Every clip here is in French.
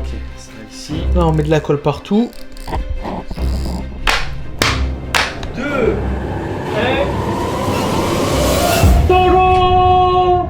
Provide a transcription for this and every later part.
Ok, ça ici. Là, on met de la colle partout. 2, 1. Tolo!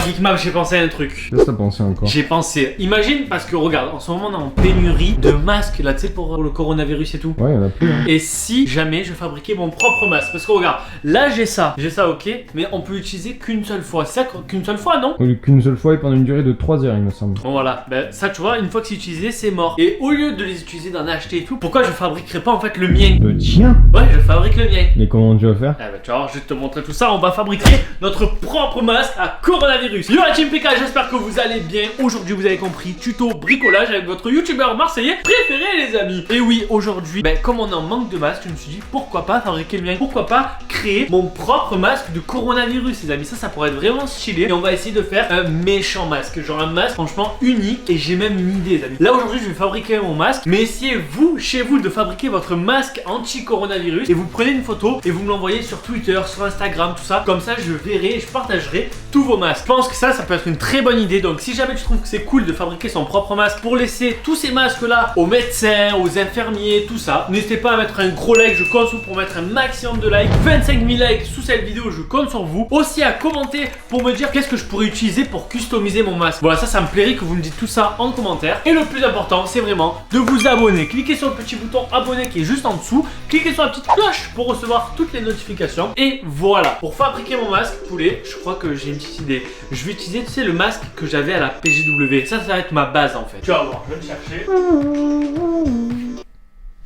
Geekmap, j'ai pensé à un truc. Qu'est-ce que t'as pensé encore? J'ai pensé, imagine, parce que regarde, en ce moment on est en pénurie de masques là, tu sais, pour le coronavirus et tout. Ouais, y'en a plus. Hein. Et si jamais je fabriquais mon propre masque? Parce que regarde, là j'ai ça, ok, mais on peut l'utiliser qu'une seule fois. C'est ça, qu'une seule fois, non? Qu'une seule fois et pendant une durée de 3 heures, il me semble. Bon voilà, ben ça tu vois, une fois que c'est utilisé, c'est mort. Et au lieu de les utiliser, d'en acheter et tout, pourquoi je fabriquerais pas en fait le mien? Le tien? Ouais, je fabrique le mien. Mais comment tu vas faire? Eh ben tu vois, je vais te montrer tout ça, on va fabriquer notre propre masque à coronavirus. Yo la team PK, j'espère que vous allez bien. Aujourd'hui vous avez compris, tuto bricolage avec votre youtubeur marseillais préféré les amis. Et oui, aujourd'hui, ben, comme on est en manque de masque, je me suis dit pourquoi pas fabriquer le mien. Pourquoi pas créer mon propre masque de coronavirus les amis. Ça pourrait être vraiment stylé. Et on va essayer de faire un méchant masque. Genre un masque franchement unique. Et j'ai même une idée les amis. Là aujourd'hui je vais fabriquer mon masque. Mais essayez vous, chez vous, de fabriquer votre masque anti-coronavirus. Et vous prenez une photo et vous me l'envoyez sur Twitter, sur Instagram, tout ça. Comme ça je verrai et je partagerai tous vos masques. Je pense que ça peut être une très bonne idée. Donc si jamais tu trouves que c'est cool de fabriquer son propre masque pour laisser tous ces masques là aux médecins, aux infirmiers, tout ça, n'hésitez pas à mettre un gros like. Je compte sur vous pour mettre un maximum de likes. 25 000 likes sous cette vidéo, je compte sur vous. Aussi à commenter pour me dire qu'est-ce que je pourrais utiliser pour customiser mon masque. Voilà, ça me plairait que vous me dites tout ça en commentaire. Et le plus important, c'est vraiment de vous abonner. Cliquez sur le petit bouton abonner qui est juste en dessous. Cliquez sur la petite cloche pour recevoir toutes les notifications. Et voilà, pour fabriquer mon masque poulet, je crois que j'ai une petite idée. Je vais utiliser, tu sais, le masque que j'avais à la PGW. Ça va être ma base en fait. Tu vas voir, je vais le chercher.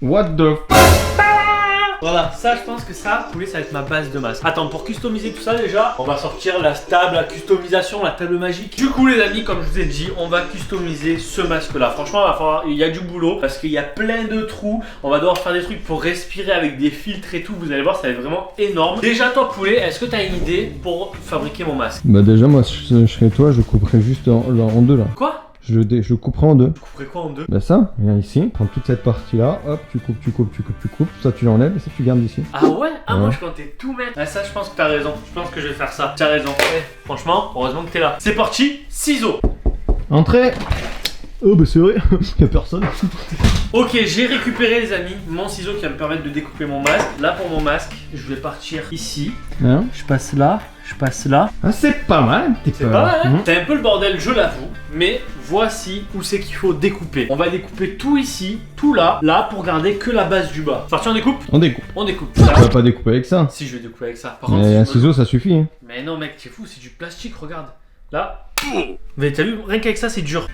What the fuck? Voilà, ça je pense que ça, poulet, ça va être ma base de masque. Attends, pour customiser tout ça déjà, on va sortir la table, la customisation, la table magique. Du coup les amis, comme je vous ai dit, on va customiser ce masque là. Franchement, il y a du boulot parce qu'il y a plein de trous. On va devoir faire des trucs pour respirer avec des filtres et tout. Vous allez voir, ça va être vraiment énorme. Déjà toi poulet, est-ce que tu as une idée pour fabriquer mon masque? Bah déjà moi, je serais toi, je couperais juste en deux là. Quoi? Je couperai en deux. Tu couperais quoi en deux? Bah ça, viens ici, prends toute cette partie là, hop, tu coupes, ça tu l'enlèves et ça tu gardes ici. Ah ouais? Ah ouais. Moi je comptais tout mettre. Ah ça je pense que t'as raison, je pense que je vais faire ça. T'as raison, ouais. Franchement, heureusement que t'es là. C'est parti, ciseaux. Entrez. Oh bah c'est vrai, y'a personne. Ok, j'ai récupéré les amis mon ciseau qui va me permettre de découper mon masque. Là pour mon masque, je vais partir ici. Hein? Je passe là, je passe là. Ah c'est pas mal un petit peu. C'est pas mal hein? C'est un peu le bordel, je l'avoue. Mais voici où c'est qu'il faut découper. On va découper tout ici, tout là, là pour garder que la base du bas. Parti on découpe? On découpe. On découpe. Tu vas pas découper avec ça. Si je vais découper avec ça. Par contre, Mais si un je veux- ciseau ça suffit. Hein. Mais non mec, t'es fou, c'est du plastique, regarde. Là. Mais t'as vu, rien qu'avec ça c'est dur.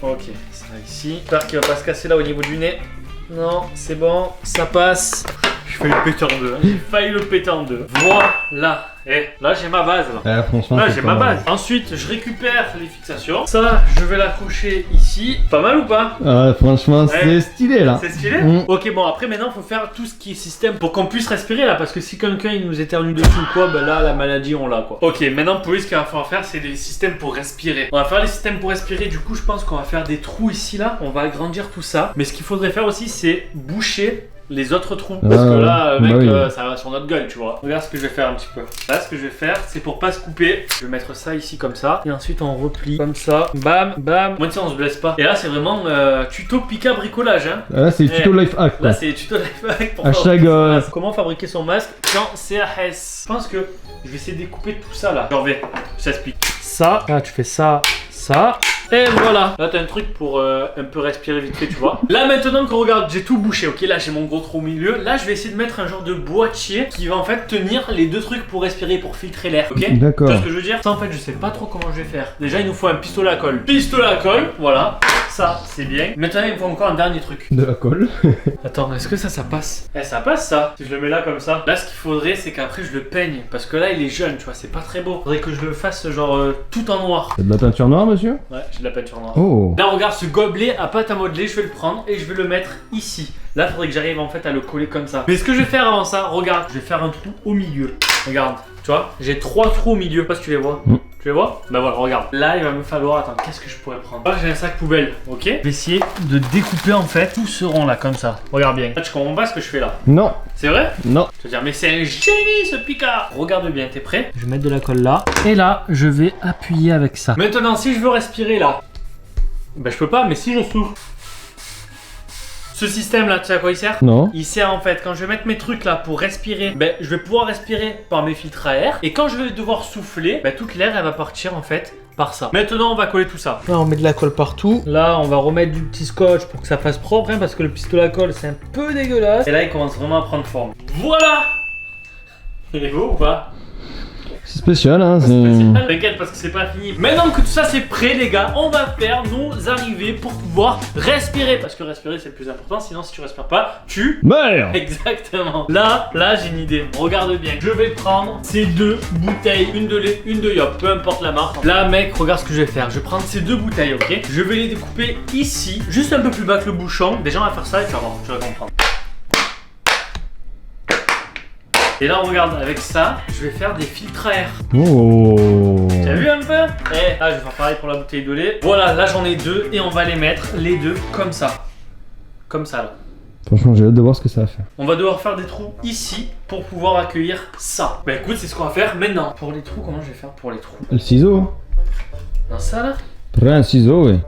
Ok, ça ici. J'espère qu'il va pas se casser là au niveau du nez. Non, c'est bon, ça passe. Je fais le péter en deux. Hein. J'ai failli le péter en deux. Voilà. Et là j'ai ma base là. Franchement, Là c'est j'ai pas ma mal. base. Ensuite je récupère les fixations. Ça je vais l'accrocher ici. Pas mal ou pas? Ah franchement Ouais. c'est stylé là. C'est stylé. Ok bon après maintenant faut faire tout ce qui est système pour qu'on puisse respirer là. Parce que si quelqu'un il nous éternue dessus ou quoi, bah là la maladie on l'a quoi. Ok maintenant pour lui ce qu'il va falloir faire c'est des systèmes pour respirer. On va faire les systèmes pour respirer. Du coup je pense qu'on va faire des trous ici là. On va agrandir tout ça. Mais ce qu'il faudrait faire aussi c'est boucher les autres trous. Parce que là, mec, oui. ça va sur notre gueule, tu vois. Regarde ce que je vais faire un petit peu. Là, ce que je vais faire, c'est pour pas se couper. Je vais mettre ça ici comme ça. Et ensuite, on replie comme ça. Bam, bam. Moi, tu sais, on se blesse pas. Et là, c'est vraiment tuto Pika bricolage, hein. Là c'est tuto life hack quoi. Là, c'est tuto life hack pour Hashtag, fabriquer son masque. Comment fabriquer son masque quand CAS. Je pense que je vais essayer de découper tout ça là. J'en vais, je t'explique. Ça, là, tu fais ça, ça. Et voilà. Là t'as un truc pour un peu respirer vite fait tu vois. Là maintenant que regarde j'ai tout bouché. Ok là j'ai mon gros trou au milieu. Là je vais essayer de mettre un genre de boîtier qui va en fait tenir les deux trucs pour respirer, pour filtrer l'air. Ok. D'accord. Tu vois ce que je veux dire? Ça en fait je sais pas trop comment je vais faire. Déjà il nous faut un pistolet à colle. Pistolet à colle, voilà. Ça c'est bien. Maintenant il me faut encore un dernier truc. De la colle. Attends, est-ce que ça passe? Eh ça passe ça. Si je le mets là comme ça. Là ce qu'il faudrait c'est qu'après je le peigne. Parce que là il est jeune tu vois, c'est pas très beau. Faudrait que je le fasse genre tout en noir. T'as de la peinture noire monsieur? Ouais j'ai de la peinture noire. Oh. Là regarde ce gobelet à pâte à modeler, je vais le prendre et je vais le mettre ici. Là faudrait que j'arrive en fait à le coller comme ça. Mais ce que je vais faire avant ça, regarde, je vais faire un trou au milieu. Regarde, tu vois, j'ai 3 trous au milieu, je sais pas si tu les vois. Tu Tu les vois? Bah voilà, regarde. Là, il va me falloir... Attends, qu'est-ce que je pourrais prendre? Là, j'ai un sac poubelle, ok? Je vais essayer de découper en fait tout ce rond là, comme ça. Regarde bien. Là, tu comprends pas ce que je fais là? Non. C'est vrai? Non. Je veux dire, mais c'est un génie ce Picard! Regarde bien, t'es prêt? Je vais mettre de la colle là. Et là, je vais appuyer avec ça. Maintenant, si je veux respirer là, bah je peux pas, mais si je souffle. Ce système là, tu sais à quoi il sert? Non. Il sert en fait, quand je vais mettre mes trucs là pour respirer, ben, je vais pouvoir respirer par mes filtres à air. Et quand je vais devoir souffler, ben, toute l'air elle va partir en fait par ça. Maintenant on va coller tout ça. Là on met de la colle partout. Là on va remettre du petit scotch pour que ça fasse propre hein, parce que le pistolet à colle c'est un peu dégueulasse. Et là il commence vraiment à prendre forme. Voilà. Il est beau ou pas? C'est spécial, hein. T'inquiète parce que c'est pas fini. Maintenant que tout ça c'est prêt les gars, on va faire nos arrivées pour pouvoir respirer. Parce que respirer c'est le plus important, sinon si tu respires pas, tu meurs. Exactement. Là j'ai une idée. Regarde bien. Je vais prendre ces deux bouteilles, une de lait, une de yop, peu importe la marque. Là mec, regarde ce que je vais faire. Je vais prendre ces deux bouteilles, ok? Je vais les découper ici, juste un peu plus bas que le bouchon. Déjà on va faire ça et tu vas voir, tu vas comprendre. Et là, on regarde, avec ça, je vais faire des filtres à air. Oh. Tu as vu un peu? Et là, je vais faire pareil pour la bouteille de lait. Voilà, là, j'en ai deux et on va les mettre, les deux, comme ça. Comme ça, là. Franchement, j'ai hâte de voir ce que ça va faire. On va devoir faire des trous ici pour pouvoir accueillir ça. Bah écoute, c'est ce qu'on va faire maintenant. Pour les trous, comment je vais faire pour les trous? Le ciseau. Dans ça, là? Prends un ciseau, oui.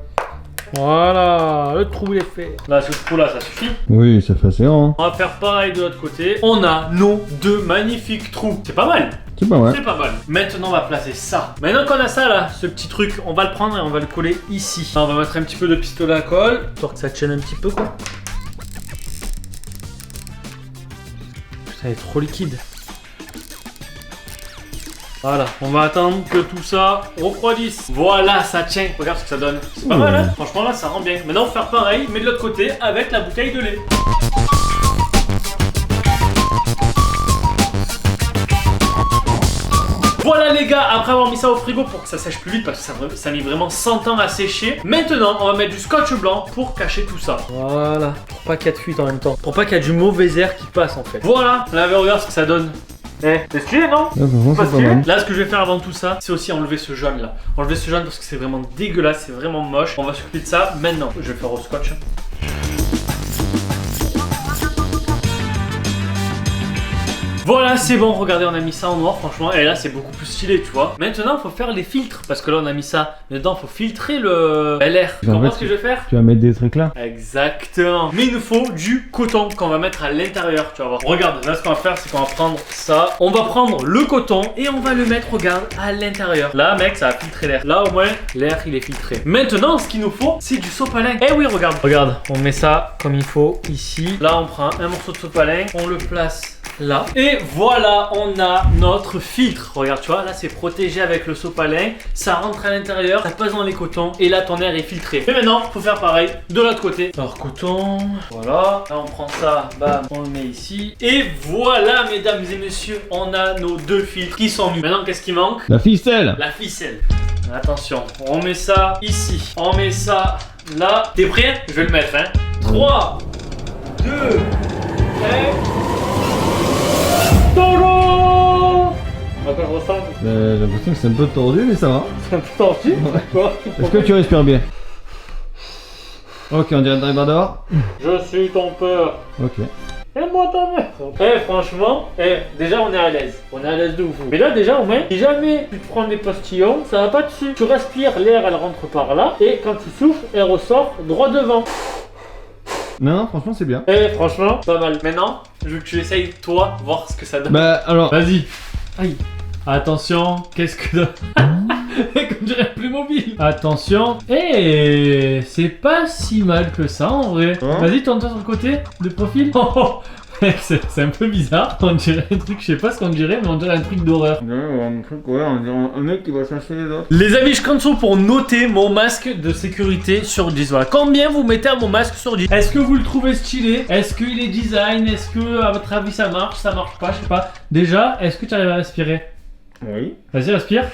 Voilà, le trou il est fait. Là, ce trou là, ça suffit. Oui, ça fait assez grand. On va faire pareil de l'autre côté. On a nos deux magnifiques trous. C'est pas mal. C'est pas mal. C'est pas mal. Maintenant, on va placer ça. Maintenant qu'on a ça là, ce petit truc, on va le prendre et on va le coller ici. Là, on va mettre un petit peu de pistolet à colle, histoire que ça tienne un petit peu quoi. Putain, elle est trop liquide. Voilà, on va attendre que tout ça refroidisse. Voilà, ça tient. Regarde ce que ça donne. C'est pas mal, hein? Franchement, là, ça rend bien. Maintenant, on va faire pareil, mais de l'autre côté, avec la bouteille de lait. Voilà les gars, après avoir mis ça au frigo pour que ça sèche plus vite parce que ça a mis vraiment 100 ans à sécher. Maintenant, on va mettre du scotch blanc pour cacher tout ça. Voilà, pour pas qu'il y ait de fuite en même temps. Pour pas qu'il y ait du mauvais air qui passe en fait. Voilà, là, regarde ce que ça donne. Eh, c'est stylé non? Pas mal. Là ce que je vais faire avant tout ça, c'est aussi enlever ce jaune là. Enlever ce jaune parce que c'est vraiment dégueulasse, c'est vraiment moche. On va s'occuper de ça maintenant. Je vais le faire au scotch. Voilà, c'est bon, regardez, on a mis ça en noir, franchement, et là, c'est beaucoup plus stylé, tu vois. Maintenant, il faut faire les filtres, parce que là, on a mis ça, mais dedans, il faut filtrer l'air. Tu comprends ce que je vais faire? Tu vas mettre des trucs là? Exactement. Mais il nous faut du coton qu'on va mettre à l'intérieur, tu vas voir. Regarde, là, ce qu'on va faire, c'est qu'on va prendre ça. On va prendre le coton et on va le mettre, regarde, à l'intérieur. Là, mec, ça va filtrer l'air. Là, au moins, l'air, il est filtré. Maintenant, ce qu'il nous faut, c'est du sopalin. Eh oui, regarde. Regarde, on met ça comme il faut ici. Là, on prend un morceau de sopalin, on le place là. Et voilà, on a notre filtre. Regarde, tu vois, là c'est protégé avec le sopalin. Ça rentre à l'intérieur, ça passe dans les cotons. Et là, ton air est filtré. Et maintenant, faut faire pareil de l'autre côté. Alors, coton, voilà. Là, on prend ça, bam, on le met ici. Et voilà, mesdames et messieurs, on a nos deux filtres qui sont mis. Maintenant, qu'est-ce qui manque? La ficelle. La ficelle. Attention, on met ça ici. On met ça là. T'es prêt? Je vais le mettre, hein. 3, 2, 1... Quand je ressens. J'ai l'impression que c'est un peu tordu, mais ça va. C'est un peu tordu. Ouais. Est-ce que tu respires bien? Ok, on dirait un dehors. Je suis ton peur. Ok. Aime-moi ta mère. Franchement, déjà on est à l'aise. On est à l'aise de ouf. Mais là, déjà, au moins, si jamais tu te prends des postillons, ça va pas dessus. Tu respires, l'air, elle rentre par là. Et quand tu souffles, elle ressort droit devant. Non, franchement, c'est bien. Franchement, pas mal. Maintenant, je veux que tu essayes, toi, voir ce que ça donne. Bah, alors. Vas-y. Aïe. Attention, qu'est-ce que... Comme dirait Playmobil. Attention. C'est pas si mal que ça, en vrai. Hein? Vas-y, tourne-toi sur le côté, de profil. C'est un peu bizarre. On dirait un truc, je sais pas ce qu'on dirait, mais on dirait un truc d'horreur. Un truc, ouais, on dirait un mec qui va chercher les autres. Les amis, je compte sur pour noter mon masque de sécurité sur 10. Voilà. Combien vous mettez à mon masque sur 10? Est-ce que vous le trouvez stylé? Est-ce qu'il est design? Est-ce que, à votre avis, ça marche? Ça marche pas? Je sais pas. Déjà, est-ce que tu arrives à respirer? Oui. Vas-y, respire.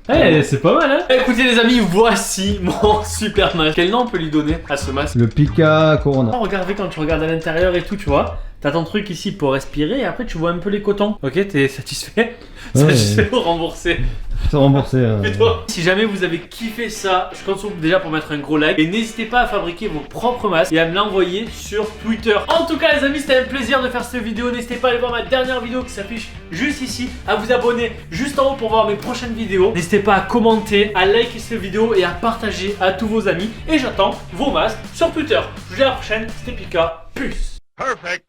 C'est pas mal, hein? Écoutez les amis, voici mon super masque. Quel nom on peut lui donner à ce masque? Le Pika Corona. Regardez quand tu regardes à l'intérieur et tout, tu vois. T'as ton truc ici pour respirer et après tu vois un peu les cotons. Ok, t'es satisfait? Ouais. Satisfait ou remboursé? C'est remboursé. Et toi? Si jamais vous avez kiffé ça, je compte sur vous déjà pour mettre un gros like. Et n'hésitez pas à fabriquer vos propres masques et à me l'envoyer sur Twitter. En tout cas les amis, c'était un plaisir de faire cette vidéo. N'hésitez pas à aller voir ma dernière vidéo qui s'affiche juste ici, à vous abonner juste en haut pour voir mes prochaines vidéos. N'hésitez pas à commenter, à liker cette vidéo et à partager à tous vos amis. Et j'attends vos masques sur Twitter. Je vous dis à la prochaine, c'était Pika. Peace. Perfect.